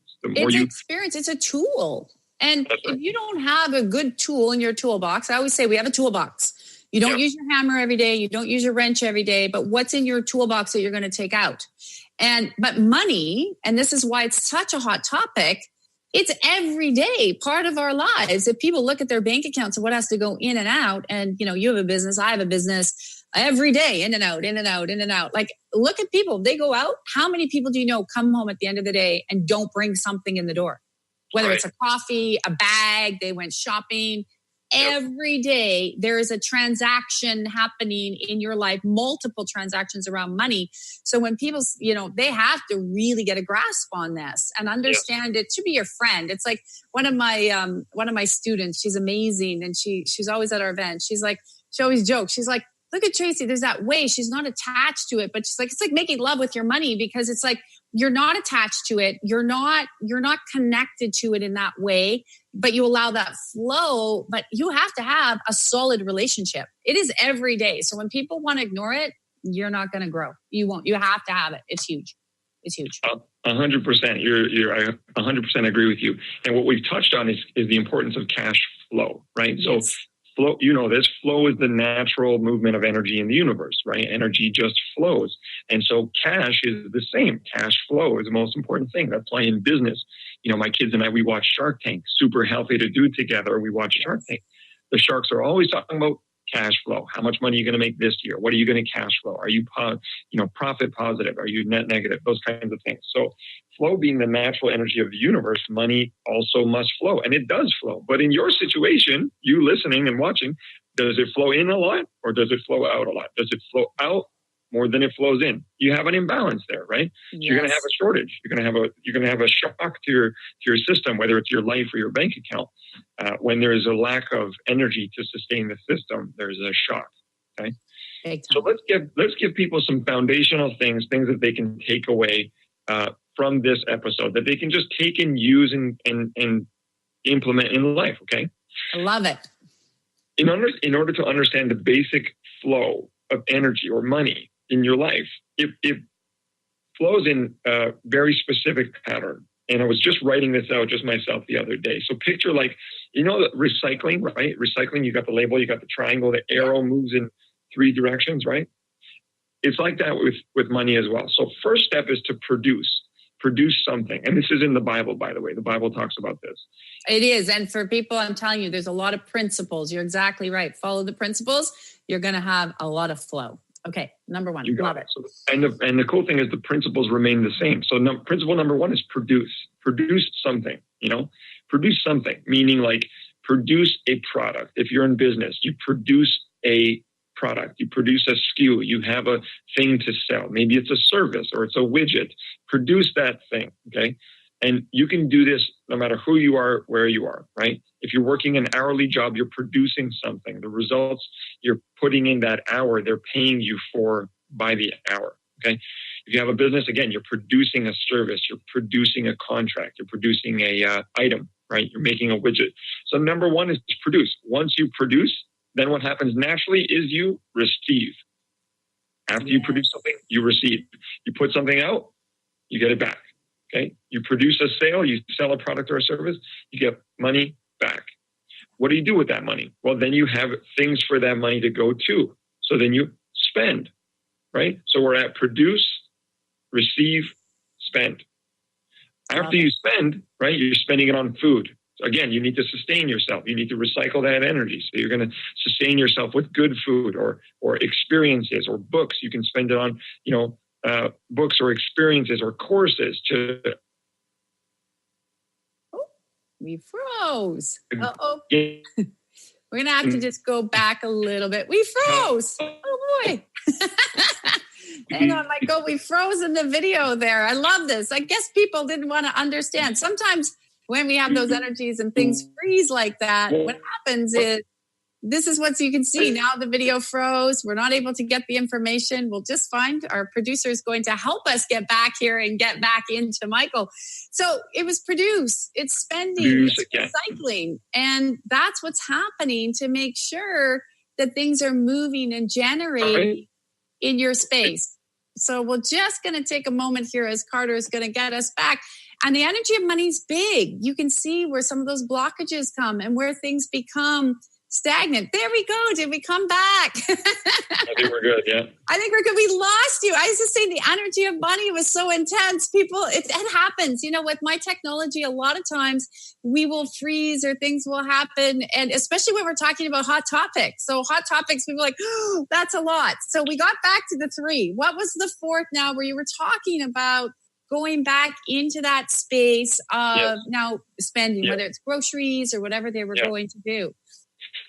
Experience. It's a tool. And if you don't have a good tool in your toolbox, I always say we have a toolbox. You don't use your hammer every day. You don't use your wrench every day. But what's in your toolbox that you're going to take out? But money, and this is why it's such a hot topic, it's every day part of our lives. If people look at their bank accounts and what has to go in and out, and you have a business, I have a business, every day, in and out, in and out, in and out. Look at people, they go out. How many people do you know come home at the end of the day and don't bring something in the door? Whether it's a coffee, a bag, they went shopping. Every day there is a transaction happening in your life, multiple transactions around money. So when people, they have to really get a grasp on this and understand it to be your friend. It's like one of my students, she's amazing. And she's always at our event. She always jokes. She's like, look at Tracy, there's that way. She's not attached to it, but she's like, it's like making love with your money, because it's like, you're not attached to it. You're not connected to it in that way, but you allow that flow, but you have to have a solid relationship. It is every day. So when people want to ignore it, you're not going to grow. You won't. You have to have it. It's huge. It's huge. 100%. I 100% agree with you. And what we've touched on is the importance of cash flow, right? Yes. So flow, this flow is the natural movement of energy in the universe, right? Energy just flows. And so cash is the same. Cash flow is the most important thing. That's why in business, my kids and I, we watch Shark Tank, super healthy to do together. We watch Shark Tank. The sharks are always talking about cash flow. How much money are you going to make this year? What are you going to cash flow? Are you, profit positive? Are you net negative? Those kinds of things. So flow being the natural energy of the universe, money also must flow, and it does flow. But in your situation, you listening and watching, Does it flow in a lot or does it flow out a lot? Does it flow out more than it flows in? You have an imbalance there, right? Yes. So you're going to have a shortage. You're going to have a shock to your system, whether it's your life or your bank account. When there is a lack of energy to sustain the system, there's a shock. Okay. So let's give people some foundational things that they can take away from this episode, that they can just take and use and implement in life. Okay. I love it. In order to understand the basic flow of energy or money in your life, it flows in a very specific pattern. And I was just writing this out just myself the other day. So picture recycling, right? Recycling, you got the label, you got the triangle, the arrow moves in 3 directions, right? It's like that with money as well. So first step is to produce something. And this is in the Bible, by the way. The Bible talks about this. It is. And for people, I'm telling you, there's a lot of principles. You're exactly right. Follow the principles. You're going to have a lot of flow. Okay. Number 1. Love it. So, and the cool thing is the principles remain the same. So principle number 1 is produce. Produce something, produce something, meaning like produce a product. If you're in business, you produce a product, you produce a SKU, you have a thing to sell. Maybe it's a service or it's a widget. Produce that thing, okay? And you can do this no matter who you are, where you are, right? If you're working an hourly job, you're producing something. The results you're putting in that hour, they're paying you for by the hour, okay? If you have a business, again, you're producing a service, you're producing a contract, you're producing a item, right? You're making a widget. So number 1 is to produce. Once you produce, then what happens naturally is you receive. After you produce something, you receive. You put something out, you get it back. Okay. You produce a sale, you sell a product or a service, you get money back. What do you do with that money? Well, then you have things for that money to go to. So then you spend, right? So we're at produce, receive, spend. After you spend, right, you're spending it on food. So again, you need to sustain yourself. You need to recycle that energy. So you're going to sustain yourself with good food or experiences or books. You can spend it on, books or experiences or courses to. Oh, we froze. Uh-oh. Yeah. We're going to have to just go back a little bit. We froze. Oh, boy. Hang on, Michael. We froze in the video there. I love this. I guess people didn't want to understand. Sometimes when we have those energies and things freeze like that, what happens is, this is what you can see. Now the video froze. We're not able to get the information. We'll just find our producer is going to help us get back here and get back into Michael. So it was produce, it's spending, it's recycling. And that's what's happening to make sure that things are moving and generating in your space. So we're just going to take a moment here as Carter is going to get us back. And the energy of money is big. You can see where some of those blockages come and where things become stagnant. There we go. Did we come back? I think we're good. Yeah. I think we're good. We lost you. I was just saying the energy of money was so intense. People, it happens. With my technology, a lot of times we will freeze or things will happen. And especially when we're talking about hot topics. So hot topics, people are like, oh, that's a lot. So we got back to the 3. What was the 4th now where you were talking about going back into that space of now spending, whether it's groceries or whatever they were going to do?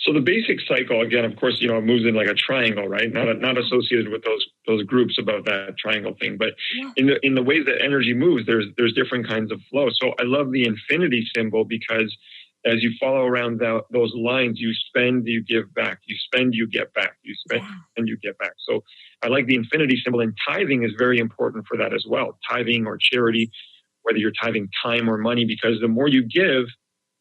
So the basic cycle, again, of course, it moves in like a triangle, right? Not associated with those groups about that triangle thing, but in the ways that energy moves, there's different kinds of flow. So I love the infinity symbol because as you follow around those lines, you spend, you give back. You spend, you get back. You spend, and you get back. So I like the infinity symbol, and tithing is very important for that as well. Tithing or charity, whether you're tithing time or money, because the more you give,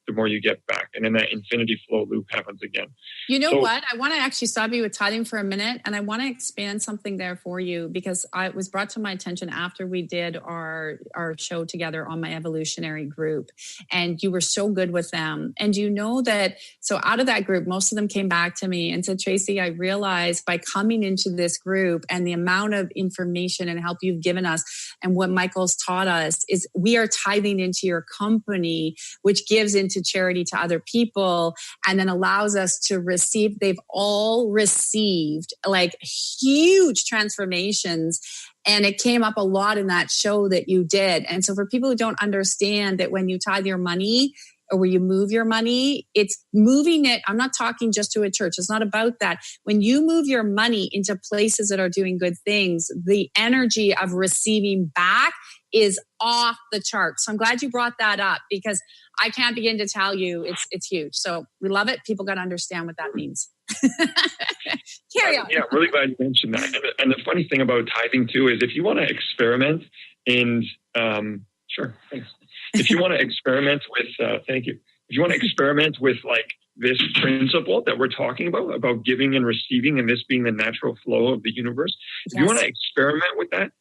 the more you get back. And then that infinity flow loop happens again. You know what? I want to actually stop you with tithing for a minute. And I want to expand something there for you because it was brought to my attention after we did our show together on my evolutionary group. And you were so good with them. And you know that, so out of that group, most of them came back to me and said, Tracy, I realized by coming into this group and the amount of information and help you've given us and what Michael's taught us is we are tithing into your company, which gives into into charity to other people and then allows us to receive. They've all received like huge transformations. And it came up a lot in that show that you did. And so for people who don't understand that when you tithe your money or where you move your money, it's moving it. I'm not talking just to a church. It's not about that. When you move your money into places that are doing good things, the energy of receiving back is off the charts. So I'm glad you brought that up because I can't begin to tell you it's huge. So we love it. People got to understand what that means. Carry on. Yeah, I'm really glad you mentioned that. And the funny thing about tithing too is if you want to experiment in, sure, thanks. If you want to experiment with, thank you. If you want to experiment with like this principle that we're talking about giving and receiving and this being the natural flow of the universe, if you want to experiment with that,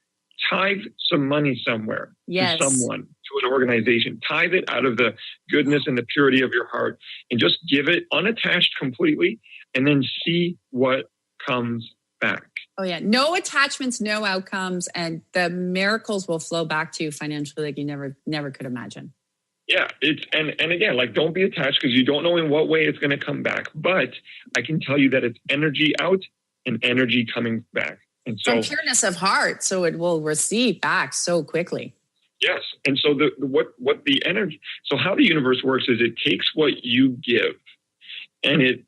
tithe some money somewhere to someone, to an organization. Tithe it out of the goodness and the purity of your heart and just give it unattached completely and then see what comes back. Oh, yeah. No attachments, no outcomes, and the miracles will flow back to you financially like you never could imagine. Yeah. And again, like don't be attached because you don't know in what way it's going to come back. But I can tell you that it's energy out and energy coming back. And so, from pureness of heart, so it will receive back so quickly. Yes. And so what the energy, so how the universe works is it takes what you give and it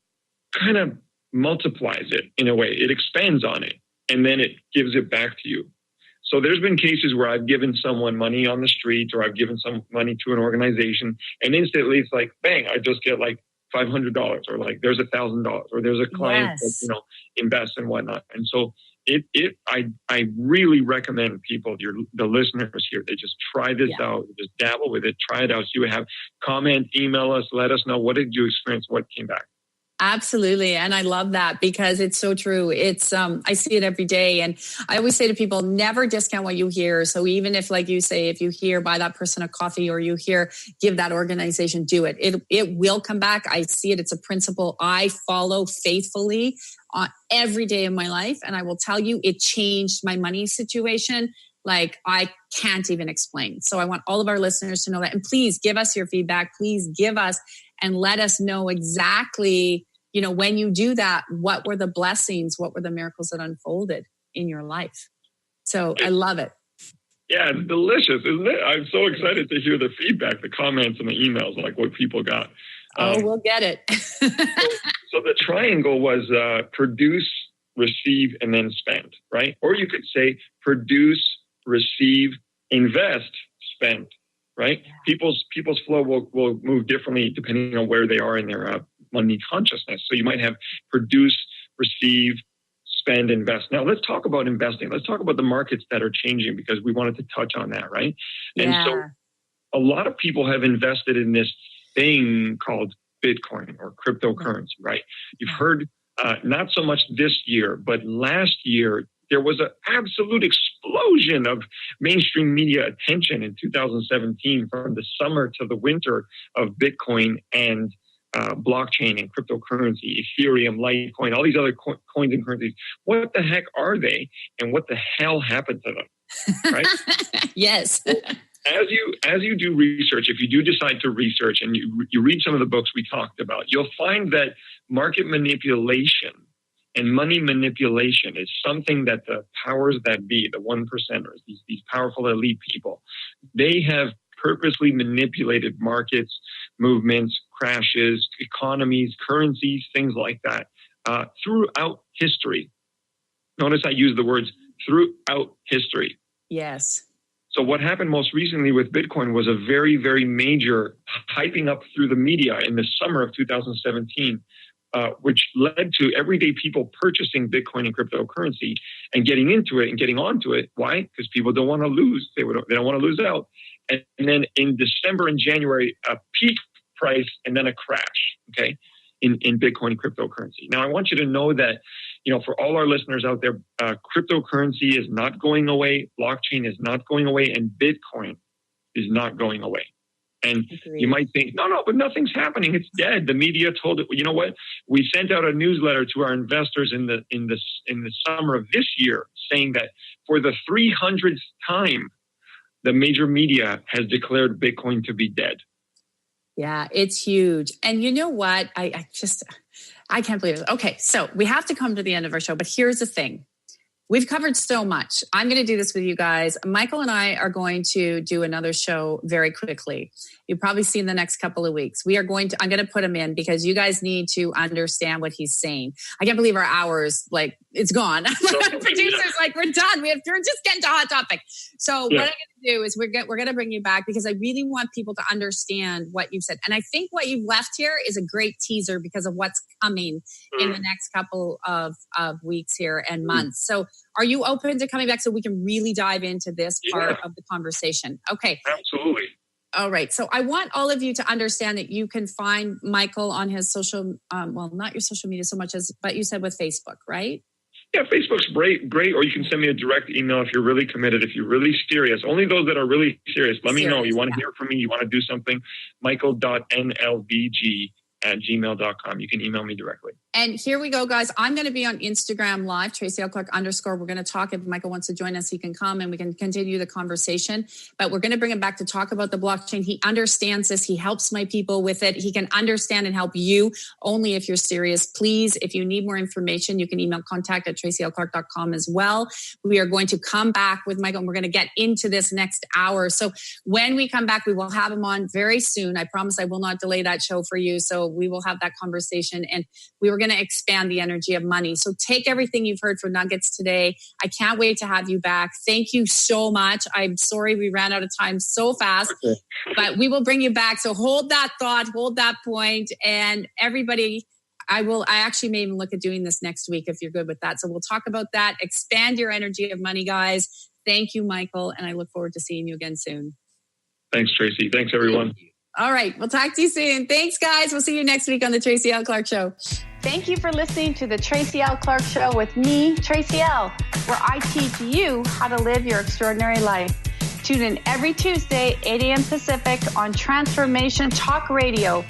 kind of multiplies it in a way. It expands on it and then it gives it back to you. So there's been cases where I've given someone money on the street or I've given some money to an organization and instantly it's like, bang, I just get like $500 or like there's $1,000 or there's a client that, invests and whatnot. And so I really recommend people, the listeners here, they just try this out, just dabble with it, try it out. See what you have. Comment, email us, let us know what did you experience, what came back. Absolutely. And I love that because it's so true. It's, I see it every day. And I always say to people, never discount what you hear. So even if, like you say, if you hear buy that person a coffee or you hear give that organization, do it. It will come back. I see it. It's a principle I follow faithfully on every day of my life. And I will tell you, it changed my money situation. Like I can't even explain. So I want all of our listeners to know that. And please give us your feedback. Please give us and let us know exactly, when you do that, what were the blessings, what were the miracles that unfolded in your life? So I love it. Yeah, it's delicious, isn't it? I'm so excited to hear the feedback, the comments and the emails, like what people got. We'll get it. so the triangle was produce, receive, and then spend, right? Or you could say produce, receive, invest, spend. Right? People's flow will move differently depending on where they are in their money consciousness. So you might have produce, receive, spend, invest. Now let's talk about investing. Let's talk about the markets that are changing because we wanted to touch on that, right? Yeah. And so a lot of people have invested in this thing called Bitcoin or cryptocurrency, right? You've heard not so much this year, but last year, there was an absolute explosion of mainstream media attention in 2017 from the summer to the winter of Bitcoin and blockchain and cryptocurrency, Ethereum, Litecoin, all these other coins and currencies. What the heck are they? And what the hell happened to them? Right? Yes. As you do research, if you do decide to research and you read some of the books we talked about, you'll find that market manipulation and money manipulation is something that the powers that be, the 1%ers, these powerful elite people, they have purposely manipulated markets, movements, crashes, economies, currencies, things like that throughout history. Notice I use the words throughout history. Yes. So what happened most recently with Bitcoin was a very, very major hyping up through the media in the summer of 2017. Which led to everyday people purchasing Bitcoin and cryptocurrency and getting into it and getting onto it. Why? Because people don't want to lose. They don't want to lose out. And then in December and January, a peak price and then a crash, okay, in Bitcoin and cryptocurrency. Now, I want you to know that, for all our listeners out there, cryptocurrency is not going away. Blockchain is not going away. And Bitcoin is not going away. And you might think, no, but nothing's happening. It's dead. The media told it. You know what? We sent out a newsletter to our investors in the summer of this year saying that for the 300th time, the major media has declared Bitcoin to be dead. Yeah, it's huge. And you know what? I can't believe it. Okay, so we have to come to the end of our show, but here's the thing. We've covered so much. I'm going to do this with you guys. Michael and I are going to do another show very quickly. You'll probably see in the next couple of weeks. I'm going to put him in because you guys need to understand what he's saying. I can't believe our hours, like, it's gone. Producers, like, we're done. We're just getting to hot topic. So what I'm going to do is we're going to bring you back because I really want people to understand what you've said. And I think what you've left here is a great teaser because of what's coming in the next couple of weeks here and months. So are you open to coming back so we can really dive into this part of the conversation? Okay. Absolutely. All right. So I want all of you to understand that you can find Michael on his social, not your social media so much but you said with Facebook, right? Yeah, Facebook's great. Or you can send me a direct email if you're really committed, if you're really serious. Only those that are really serious. Let me know. You want to hear from me. You want to do something. michael.nlbg@gmail.com. You can email me directly. And here we go, guys. I'm going to be on Instagram Live, Tracy L. Clark _. We're going to talk. If Michael wants to join us, he can come and we can continue the conversation. But we're going to bring him back to talk about the blockchain. He understands this. He helps my people with it. He can understand and help you only if you're serious. Please, if you need more information, you can email contact@tracylclark.com as well. We are going to come back with Michael and we're going to get into this next hour. So when we come back, we will have him on very soon. I promise I will not delay that show for you. So we will have that conversation and we were going to expand the energy of money. So take everything you've heard for nuggets today. I can't wait to have you back. Thank you so much. I'm sorry we ran out of time so fast, but we will bring you back. So hold that thought, hold that point, and everybody, I actually may even look at doing this next week if you're good with that. So we'll talk about that. Expand your energy of money, guys. Thank you, Michael. And I look forward to seeing you again soon. Thanks, Tracy. Thanks, everyone. All right. We'll talk to you soon. Thanks, guys. We'll see you next week on the Tracy L. Clark Show. Thank you for listening to the Tracy L. Clark Show with me, Tracy L., where I teach you how to live your extraordinary life. Tune in every Tuesday, 8 a.m. Pacific on Transformation Talk Radio,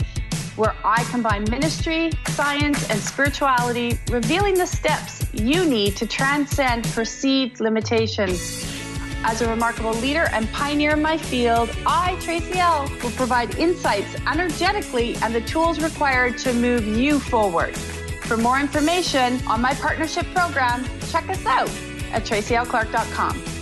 where I combine ministry, science, and spirituality, revealing the steps you need to transcend perceived limitations. As a remarkable leader and pioneer in my field, I, Tracy L., will provide insights energetically and the tools required to move you forward. For more information on my partnership program, check us out at tracylclark.com.